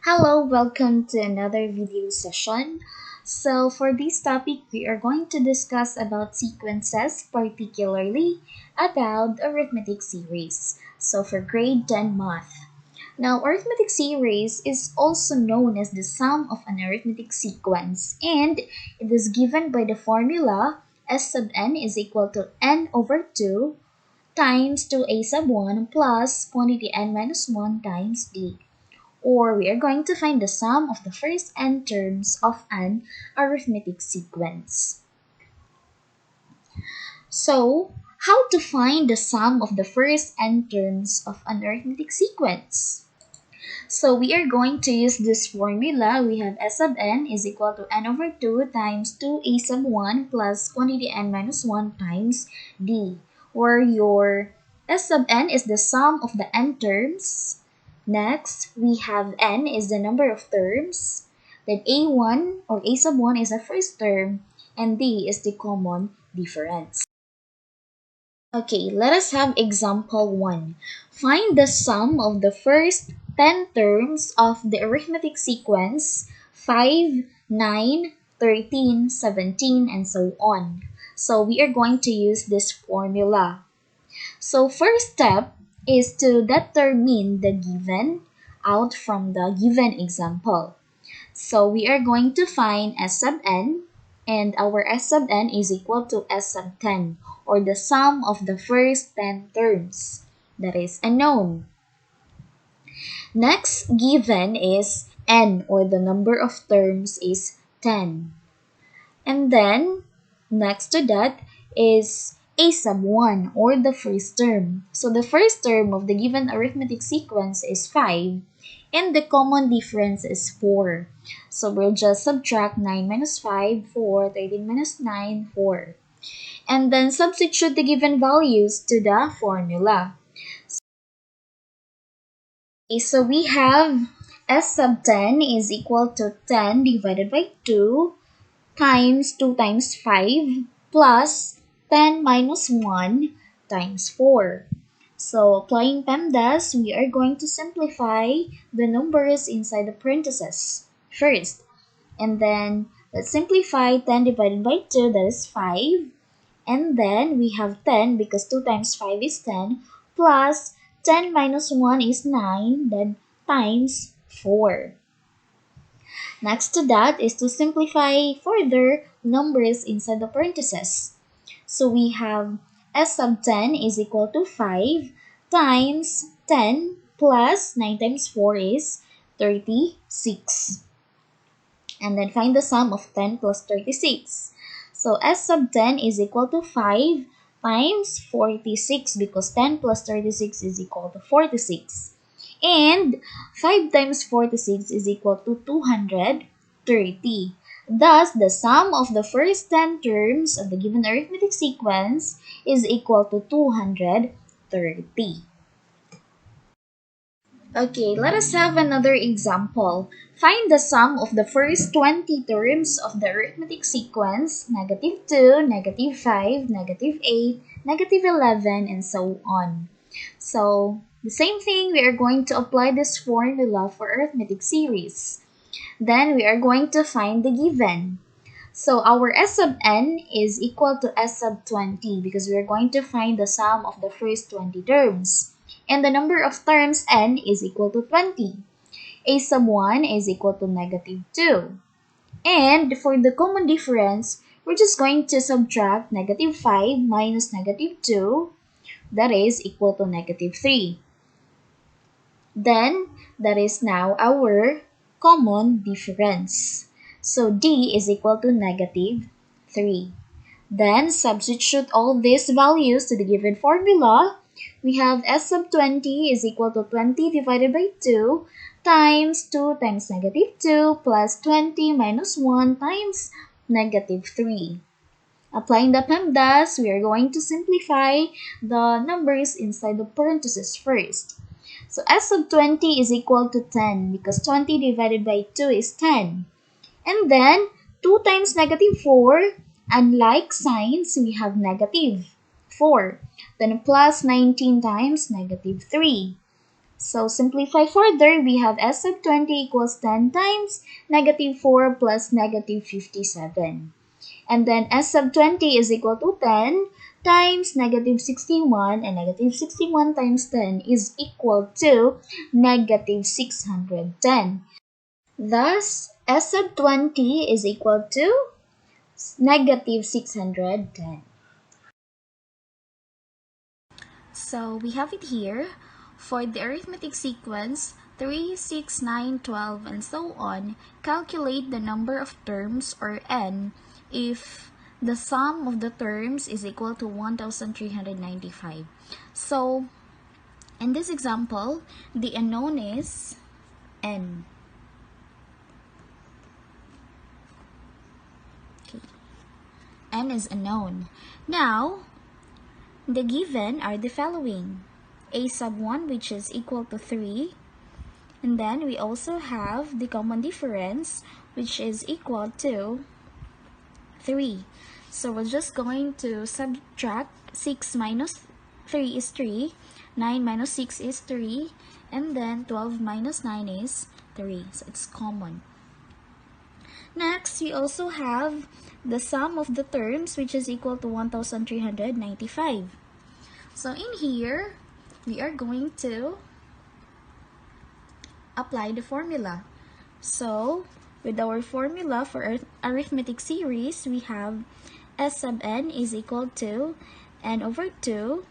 Hello, welcome to another video session. So for this topic, we are going to discuss about sequences, particularly about arithmetic series. So for grade 10 math. Now, arithmetic series is also known as the sum of an arithmetic sequence, and it is given by the formula S sub n is equal to n over 2 times 2a sub 1 plus quantity n minus 1 times d, or we are going to find the sum of the first n terms of an arithmetic sequence. So, how to find the sum of the first n terms of an arithmetic sequence? So, we are going to use this formula. We have S sub n is equal to n over 2 times 2a sub 1 plus quantity n minus 1 times d, where your S sub n is the sum of the n terms. Next, we have n is the number of terms, then a1 or a sub 1 is the first term, and d is the common difference. Okay, let us have example 1. Find the sum of the first 10 terms of the arithmetic sequence 5, 9, 13, 17, and so on. So we are going to use this formula. So first step is to determine the given out from the given example. So we are going to find S sub n, and our S sub n is equal to S sub 10, or the sum of the first 10 terms. That is unknown. Next given is n, or the number of terms is 10. And then next to that is a sub 1, or the first term. So the first term of the given arithmetic sequence is 5, and the common difference is 4. So we'll just subtract 9 minus 5, 4, 13 minus 9, 4. And then substitute the given values to the formula. Okay, so we have S sub 10 is equal to 10 divided by 2 times 2 times 5 plus 10 minus 1 times 4. So applying PEMDAS, we are going to simplify the numbers inside the parentheses first. And then let's simplify 10 divided by 2, that is 5. And then we have 10 because 2 times 5 is 10 plus 10 minus 1 is 9, then times 4. Next to that is to simplify further numbers inside the parentheses. So we have S sub 10 is equal to 5 times 10 plus 9 times 4 is 36. And then find the sum of 10 plus 36. So S sub 10 is equal to 5 times 46, because 10 plus 36 is equal to 46. And 5 times 46 is equal to 230. Thus, the sum of the first 10 terms of the given arithmetic sequence is equal to 230. Okay, let us have another example. Find the sum of the first 20 terms of the arithmetic sequence, negative 2, negative 5, negative 8, negative 11, and so on. So, the same thing, we are going to apply this formula for arithmetic series. Then we are going to find the given. So our S sub n is equal to S sub 20, because we are going to find the sum of the first 20 terms. And the number of terms n is equal to 20. A sub 1 is equal to negative 2. And for the common difference, we're just going to subtract negative 5 minus negative 2, that is equal to negative 3. Then, that is now our common difference. So d is equal to negative 3. Then, substitute all these values to the given formula. We have S sub 20 is equal to 20 divided by 2 times 2 times negative 2 plus 20 minus 1 times negative 3. Applying the PEMDAS, we are going to simplify the numbers inside the parentheses first. So S sub 20 is equal to 10, because 20 divided by 2 is 10. And then 2 times negative 4, unlike signs, we have negative 4. Then plus 19 times negative 3. So simplify further, we have s sub 20 equals 10 times negative 4 plus negative 57. And then s sub 20 is equal to 10 times negative 61, and negative 61 times 10 is equal to negative 610. Thus, s sub 20 is equal to negative 610. So we have it here. For the arithmetic sequence 3, 6, 9, 12, and so on, calculate the number of terms, or n, if the sum of the terms is equal to 1395. So in this example, the unknown is n. Okay. N is unknown. Now, the given are the following. A sub 1, which is equal to 3. And then we also have the common difference, which is equal to 3. So we're just going to subtract 6 minus 3 is 3, 9 minus 6 is 3, and then 12 minus 9 is 3. So it's common. Next, we also have the sum of the terms, which is equal to 1395. So in here, we are going to apply the formula. So with our formula for arithmetic series, we have s sub n is equal to n over 2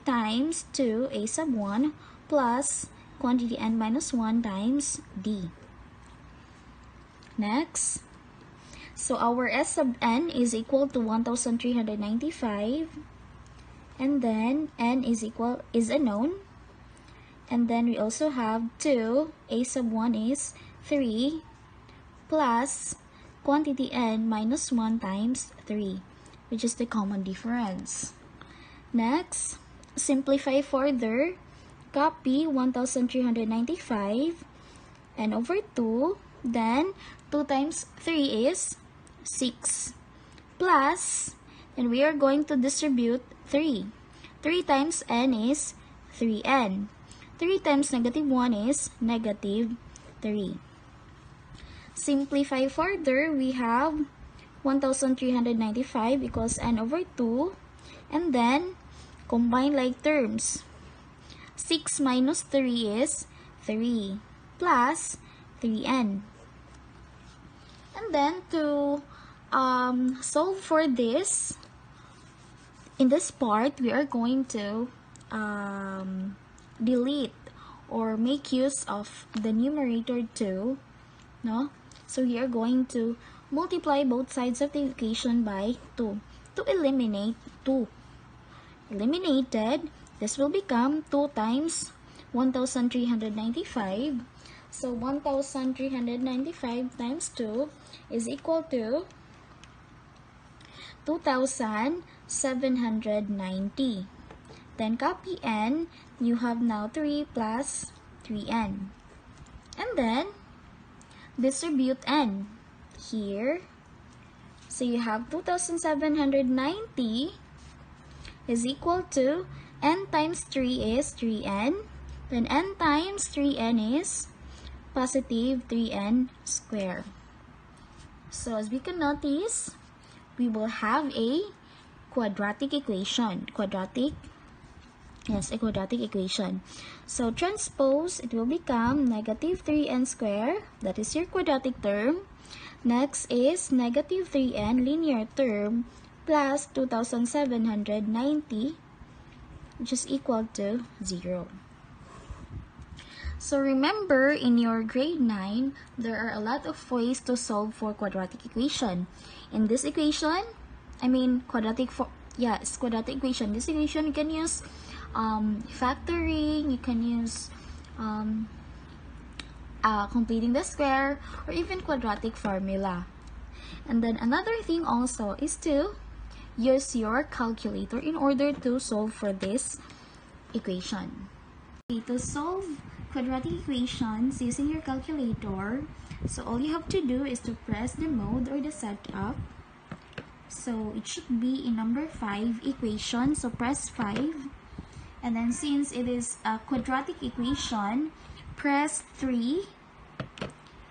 times 2a sub 1 plus quantity n minus 1 times d. Next, so our s sub n is equal to 1395, and then n is unknown, and then we also have 2, a sub 1 is 3, plus quantity n minus 1 times 3, which is the common difference. Next, simplify further, copy 1395 and over 2, then 2 times 3 is 6, plus, and we are going to distribute 3. 3 times n is 3n. 3 times negative 1 is negative 3. Simplify further, we have 1395 equals n over 2, and then combine like terms. 6 minus 3 is 3, plus 3n. And then to solve for this, in this part, we are going to delete or make use of the numerator 2, no? So we are going to multiply both sides of the equation by 2 to eliminate 2. Eliminated, this will become 2 times 1395. So 1395 times 2 is equal to 2790. Then copy n, you have now 3 plus 3n. And then distribute n here. So you have 2790 is equal to n times 3 is 3n. Then n times 3n is positive 3n squared. So as we can notice, we will have a quadratic equation. A quadratic equation. So transpose, it will become negative 3n squared. That is your quadratic term. Next is negative 3n linear term plus 2790, which is equal to 0. So remember, in your grade 9, there are a lot of ways to solve for quadratic equation. In this equation, quadratic equation. This equation, you can use factoring, you can use completing the square, or even quadratic formula. And then another thing also is to use your calculator in order to solve for this equation. Okay, to solve quadratic equations using your calculator, so all you have to do is to press the mode or the setup. So it should be in number 5 equation. So press 5, And then since it is a quadratic equation, press 3.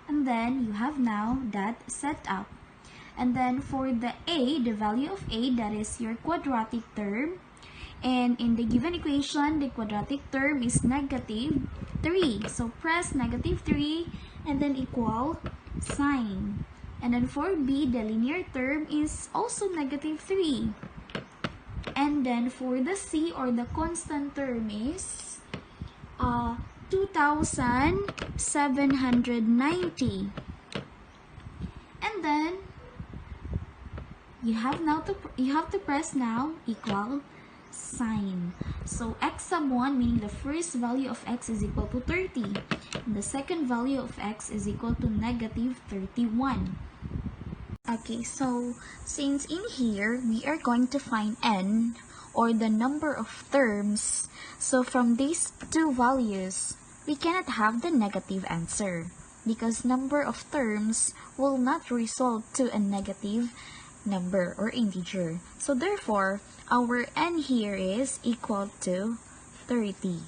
And then you have now that set up. And then for the a, the value of a, that is your quadratic term. And in the given equation, the quadratic term is negative 3. So press negative 3 and then equal sign. And then for b, the linear term is also negative 3. And then for the c, or the constant term, is 2,790. And then you have to press now equal sign. So x sub 1, meaning the first value of x is equal to 30. And the second value of x is equal to negative 31. Okay, so since in here we are going to find n, or the number of terms, so from these two values we cannot have the negative answer because number of terms will not result to a negative number or integer. So therefore, our n here is equal to 30.